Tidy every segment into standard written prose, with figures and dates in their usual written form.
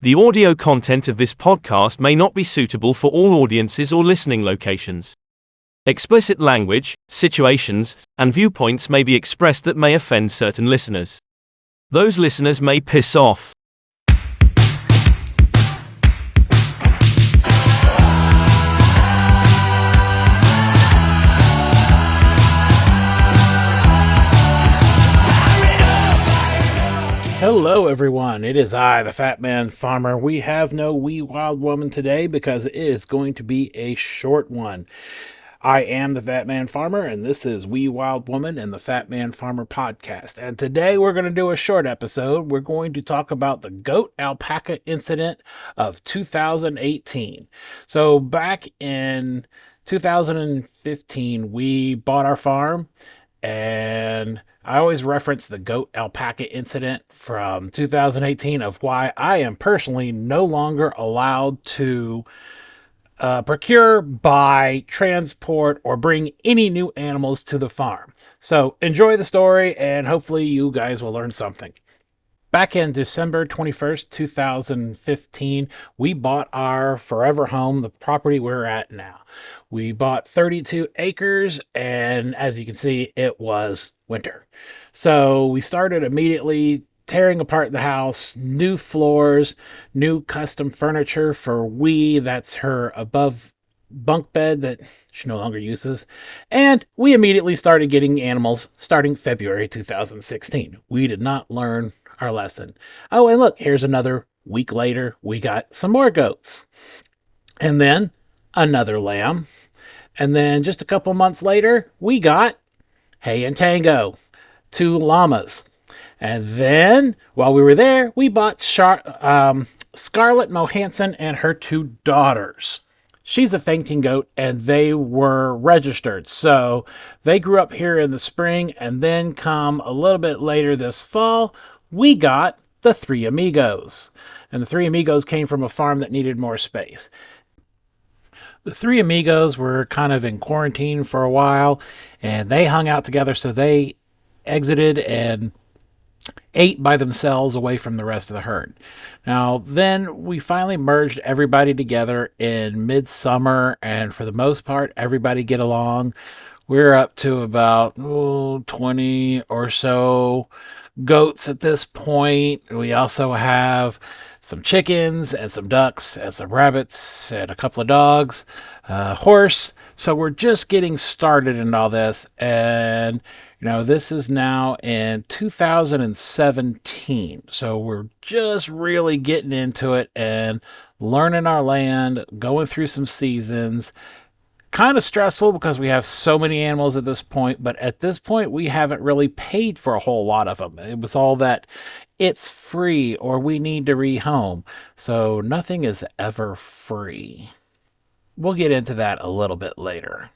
The audio content of this podcast may not be suitable for all audiences or listening locations. Explicit language, situations, and viewpoints may be expressed that may offend certain listeners. Those listeners may piss off. Hello everyone, it is I, the Fatman Farmer. We have no wee wild woman today because it is going to be a short one. I am the Fatman Farmer and this is Wee Wild Woman and the Fatman Farmer podcast. And today we're going to do a short episode. We're going to talk about the Goat-Alpaca Incident of 2018. So back in 2015, we bought our farm, and I always reference the Goat-Alpaca Incident from 2018 of why I am personally no longer allowed to procure, buy, transport, or bring any new animals to the farm. So enjoy the story, and hopefully you guys will learn something. Back in December 21st, 2015, we bought our forever home, the property we're at now. We bought 32 acres, and as you can see, it was winter. So we started immediately tearing apart the house, new floors, new custom furniture for Wee, that's her above bunk bed that she no longer uses, and we immediately started getting animals starting February 2016. We did not learn our lesson. Oh, and look, here's another week later, we got some more goats, and then another lamb, and then just a couple months later, we got Hay and Tango, 2 llamas. And then, while we were there, we bought Scarlett Mohanson and her 2 daughters. She's a fainting goat, and they were registered. So they grew up here in the spring, and then come a little bit later this fall, we got the 3 amigos. And the 3 amigos came from a farm that needed more space. The 3 amigos were kind of in quarantine for a while, and they hung out together, so they exited and ate by themselves away from the rest of the herd. Now, then we finally merged everybody together in midsummer, and for the most part, everybody get along. We're up to about 20 or so goats at this point. We also have some chickens and some ducks and some rabbits and a couple of dogs, horse. So we're just getting started in all this, and this is now in 2017. So we're just really getting into it and learning our land, going through some seasons. Kind of stressful because we have so many animals at this point, but at this point we haven't really paid for a whole lot of them. It was all that it's free or we need to rehome. So nothing is ever free. We'll get into that a little bit later.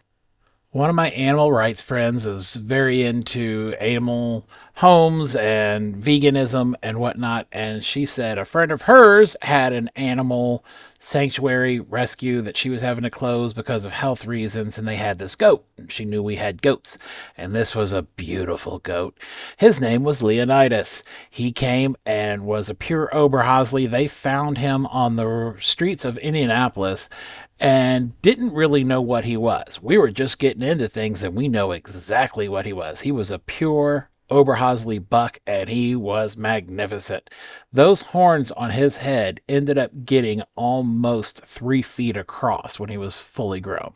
One of my animal rights friends is very into animal homes and veganism and whatnot, and she said a friend of hers had an animal sanctuary rescue that she was having to close because of health reasons, and they had this goat. She knew we had goats, and this was a beautiful goat. His name was Leonidas. He came and was a pure Oberhausley. They found him on the streets of Indianapolis and didn't really know what he was. We were just getting into things, and we know exactly what he was. He was a pure Oberhausley buck, and he was magnificent. Those horns on his head ended up getting almost 3 feet across when he was fully grown.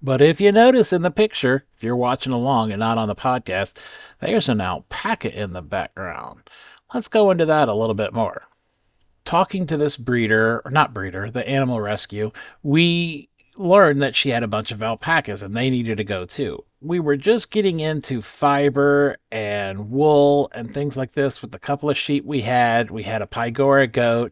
But if you notice in the picture, if you're watching along and not on the podcast, there's an alpaca in the background. Let's go into that a little bit more. Talking to this the animal rescue, we learned that she had a bunch of alpacas and they needed to go too. We were just getting into fiber and wool and things like this with a couple of sheep we had. We had a Pygora goat,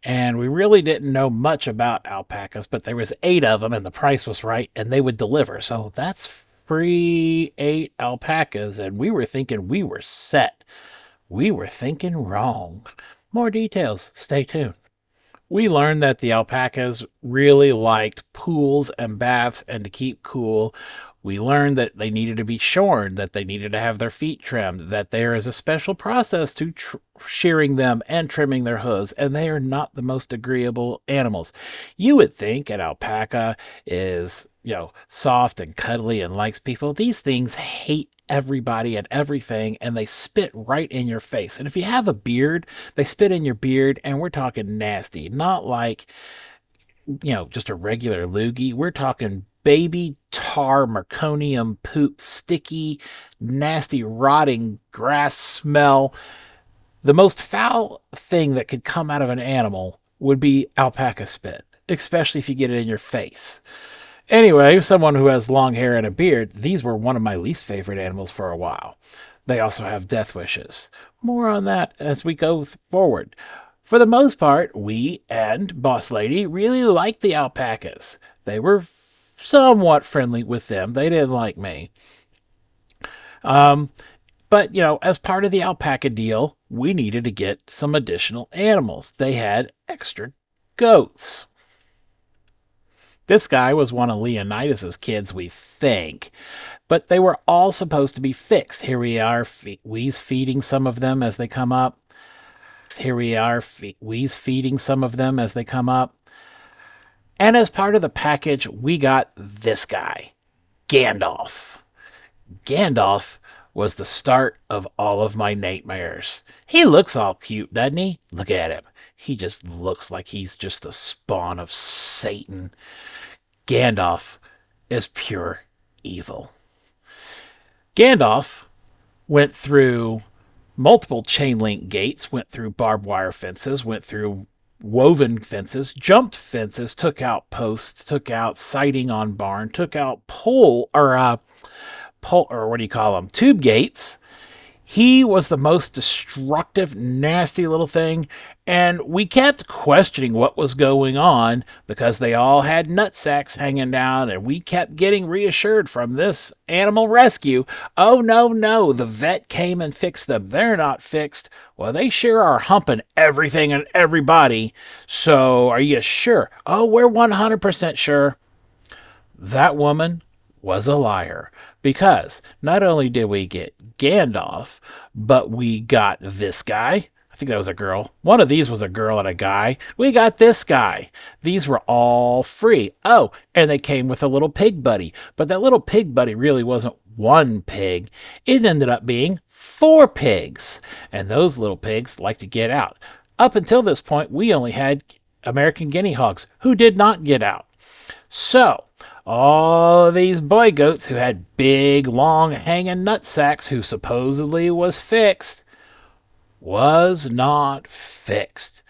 and we really didn't know much about alpacas, but there was 8 of them and the price was right and they would deliver. So that's free 8 alpacas, and we were thinking we were set. We were thinking wrong. More details. Stay tuned. We learned that the alpacas really liked pools and baths and to keep cool. We learned that they needed to be shorn, that they needed to have their feet trimmed, that there is a special process to shearing them and trimming their hooves, and they are not the most agreeable animals. You would think an alpaca is, soft and cuddly and likes people. These things hate everybody and everything, and they spit right in your face. And if you have a beard, they spit in your beard, and we're talking nasty, not like, just a regular loogie. We're talking baby tar meconium poop, sticky, nasty, rotting grass smell. The most foul thing that could come out of an animal would be alpaca spit, especially if you get it in your face. Anyway, someone who has long hair and a beard, these were one of my least favorite animals for a while. They also have death wishes. More on that as we go forward. For the most part, we and Boss Lady really liked the alpacas. They were somewhat friendly with them. They didn't like me. But, as part of the alpaca deal, we needed to get some additional animals. They had extra goats. This guy was one of Leonidas's kids, we think. But they were all supposed to be fixed. Here we are, we's feeding some of them as they come up. Here we are, we's feeding some of them as they come up. And as part of the package, we got this guy, Gandalf. Gandalf was the start of all of my nightmares. He looks all cute, doesn't he? Look at him. He just looks like he's just the spawn of Satan. Gandalf is pure evil. Gandalf went through multiple chain link gates, went through barbed wire fences, went through woven fences, jumped fences, took out posts, took out siding on barn, took out tube gates. He was the most destructive, nasty little thing, and we kept questioning what was going on because they all had nut sacks hanging down, and we kept getting reassured from this animal rescue, oh, no, the vet came and fixed them. They're not fixed. Well, they sure are humping everything and everybody, so are you sure? Oh, we're 100% sure. That woman was a liar, because not only did we get Gandalf, but we got this guy. I think that was a girl. One of these was a girl and a guy. We got this guy. These were all free. Oh, and they came with a little pig buddy. But that little pig buddy really wasn't one pig. It ended up being 4 pigs. And those little pigs like to get out. Up until this point, we only had American guinea hogs who did not get out. So, all of these boy goats who had big, long, hanging nut sacks who supposedly was fixed, was not fixed.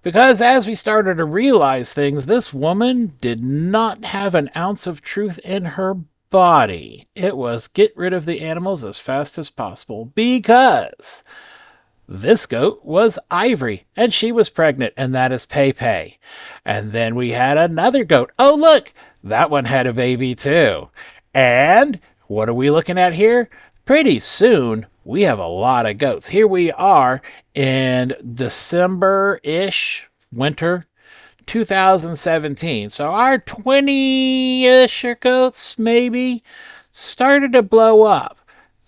Because as we started to realize things, this woman did not have an ounce of truth in her body. It was get rid of the animals as fast as possible, because this goat was Ivory, and she was pregnant, and that is Pepe. And then we had another goat. Oh, look, that one had a baby too. And what are we looking at here? Pretty soon, we have a lot of goats. Here we are in December-ish, winter 2017. So our 20-ish goats, maybe, started to blow up.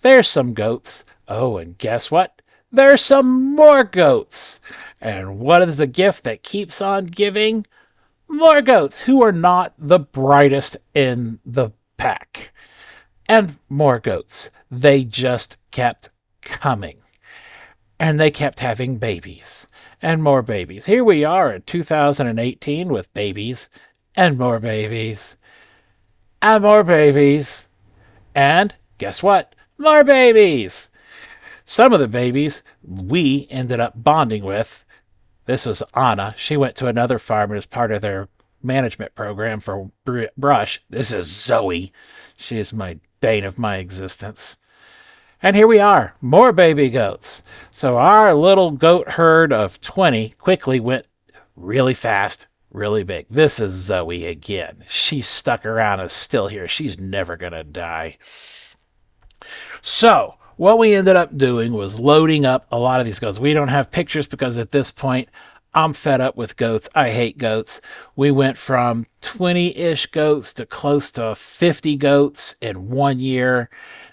There's some goats. Oh, and guess what? There's some more goats. And what is the gift that keeps on giving? More goats who are not the brightest in the pack. And more goats. They just kept coming. And they kept having babies. And more babies. Here we are in 2018 with babies. And more babies. And more babies. And guess what? More babies. Some of the babies we ended up bonding with. This was Anna. She went to another farm as part of their management program for brush. This is Zoe. She is my bane of my existence. And here we are, more baby goats. So our little goat herd of 20 quickly went really fast, really big. This is Zoe again. She's stuck around and is still here. She's never going to die. So what we ended up doing was loading up a lot of these goats. We don't have pictures because at this point, I'm fed up with goats. I hate goats. We went from 20-ish goats to close to 50 goats in 1 year.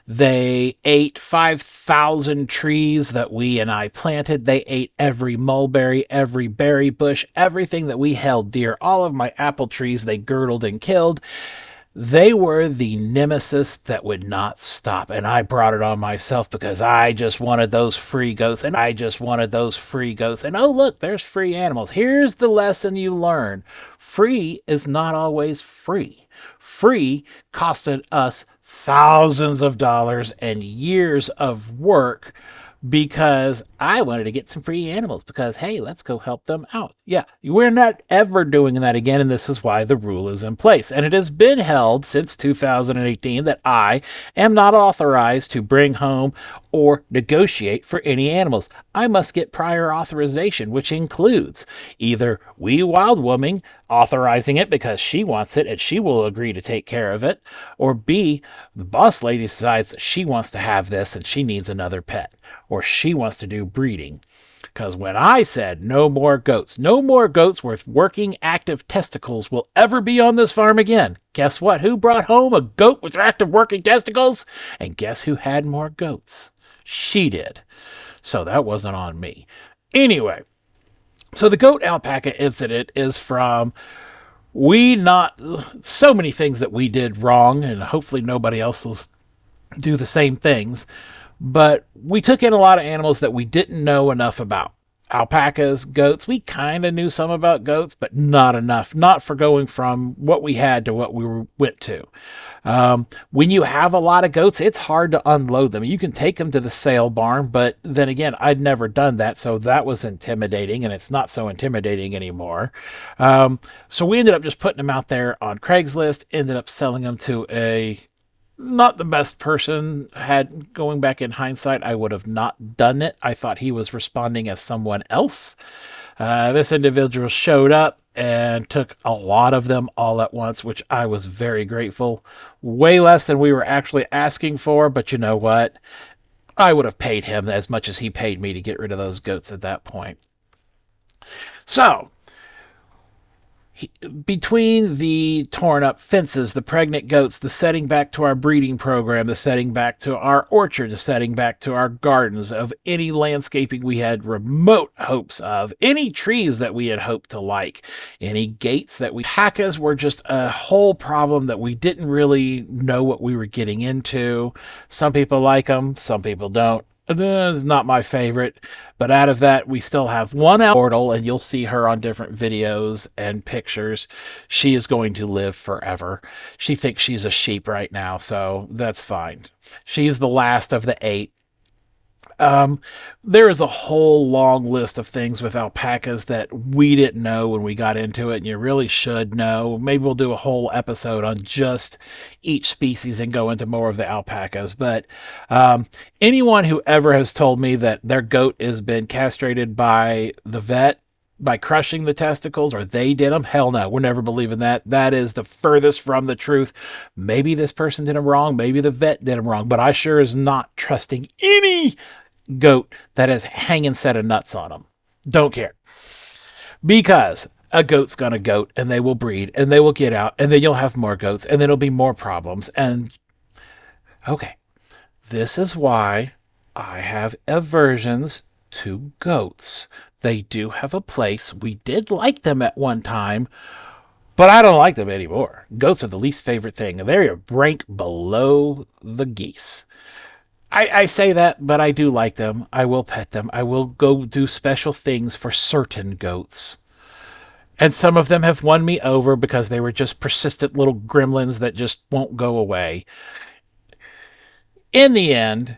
They ate 5,000 trees that we and I planted. They ate every mulberry, every berry bush, everything that we held dear. All of my apple trees they girdled and killed. They were the nemesis that would not stop, and I brought it on myself because I just wanted those free goats, and oh, look, there's free animals. Here's the lesson you learn. Free is not always free. Free costed us thousands of dollars and years of work because I wanted to get some free animals because, hey, let's go help them out. Yeah, we're not ever doing that again, and this is why the rule is in place. And it has been held since 2018 that I am not authorized to bring home or negotiate for any animals. I must get prior authorization, which includes either Wee Wild Woman authorizing it because she wants it and she will agree to take care of it, or B, the boss lady decides that she wants to have this and she needs another pet, or she wants to do breeding. Because when I said no more goats with working active testicles will ever be on this farm again, guess what? Who brought home a goat with active working testicles? And guess who had more goats? She did. So that wasn't on me. Anyway, so the Goat-Alpaca Incident is from so many things that we did wrong, and hopefully nobody else will do the same things. But we took in a lot of animals that we didn't know enough about. Alpacas, goats, we kind of knew some about goats, but not enough. Not for going from what we had to what we went to. When you have a lot of goats, it's hard to unload them. You can take them to the sale barn, but then again, I'd never done that, so that was intimidating, and it's not so intimidating anymore. So we ended up just putting them out there on Craigslist, ended up selling them to a not the best person. Had going back in hindsight, I would have not done it. I thought he was responding as someone else. This individual showed up and took a lot of them all at once, which I was very grateful. Way less than we were actually asking for, but you know what? I would have paid him as much as he paid me to get rid of those goats at that point. So, between the torn up fences, the pregnant goats, the setting back to our breeding program, the setting back to our orchard, the setting back to our gardens, of any landscaping we had remote hopes of, any trees that we had hoped to like, any gates that alpacas were just a whole problem that we didn't really know what we were getting into. Some people like them, some people don't. It's not my favorite, but out of that, we still have one immortal, and you'll see her on different videos and pictures. She is going to live forever. She thinks she's a sheep right now, so that's fine. She's the last of the 8. There is a whole long list of things with alpacas that we didn't know when we got into it, and you really should know. Maybe we'll do a whole episode on just each species and go into more of the alpacas. But anyone who ever has told me that their goat has been castrated by the vet by crushing the testicles, or they did them, hell no, we're never believing that. That is the furthest from the truth. Maybe this person did them wrong, maybe the vet did them wrong, but I sure is not trusting any goat that has hanging set of nuts on them. Don't care. Because a goat's gonna goat, and they will breed, and they will get out, and then you'll have more goats, and then it'll be more problems. And okay, this is why I have aversions to goats. They do have a place. We did like them at one time, but I don't like them anymore. Goats are the least favorite thing. They're rank below the geese. I say that, but I do like them. I will pet them. I will go do special things for certain goats. And some of them have won me over because they were just persistent little gremlins that just won't go away. In the end,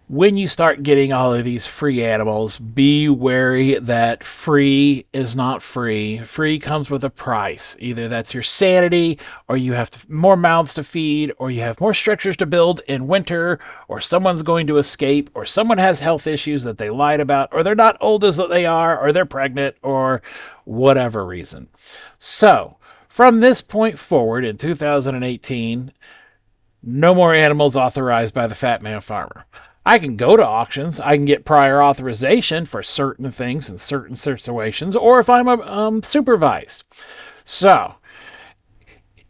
when you start getting all of these free animals, be wary that free is not free. Free comes with a price. Either that's your sanity, or you have more mouths to feed, or you have more structures to build in winter, or someone's going to escape, or someone has health issues that they lied about, or they're not old as they are, or they're pregnant, or whatever reason. So, from this point forward in 2018, no more animals authorized by the Fatman farmer. I can go to auctions. I can get prior authorization for certain things in certain situations, or if I'm supervised. So,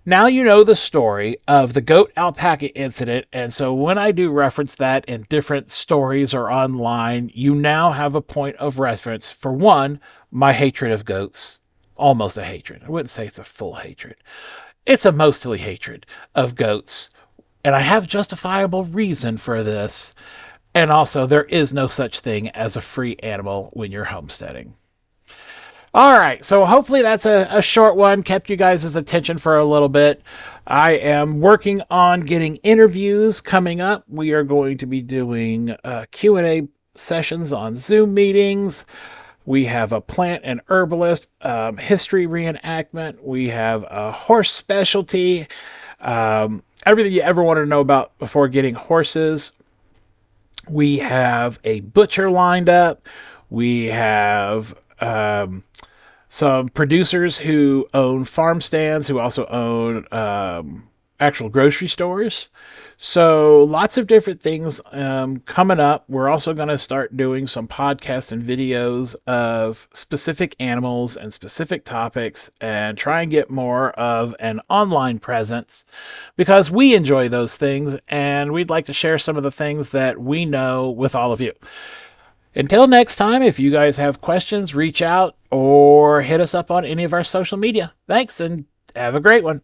now you know the story of the Goat-Alpaca Incident, and so when I do reference that in different stories or online, you now have a point of reference for one, my hatred of goats. Almost a hatred. I wouldn't say it's a full hatred. It's a mostly hatred of goats, and I have justifiable reason for this. And also, there is no such thing as a free animal when you're homesteading. All right, so hopefully that's a short one, kept you guys' attention for a little bit. I am working on getting interviews coming up. We are going to be doing Q&A sessions on Zoom meetings. We have a plant and herbalist history reenactment. We have a horse specialty. Everything you ever wanted to know about before getting horses. We have a butcher lined up. We have some producers who own farm stands, who also own actual grocery stores. So lots of different things coming up. We're also going to start doing some podcasts and videos of specific animals and specific topics and try and get more of an online presence because we enjoy those things and we'd like to share some of the things that we know with all of you. Until next time, if you guys have questions, reach out or hit us up on any of our social media. Thanks and have a great one.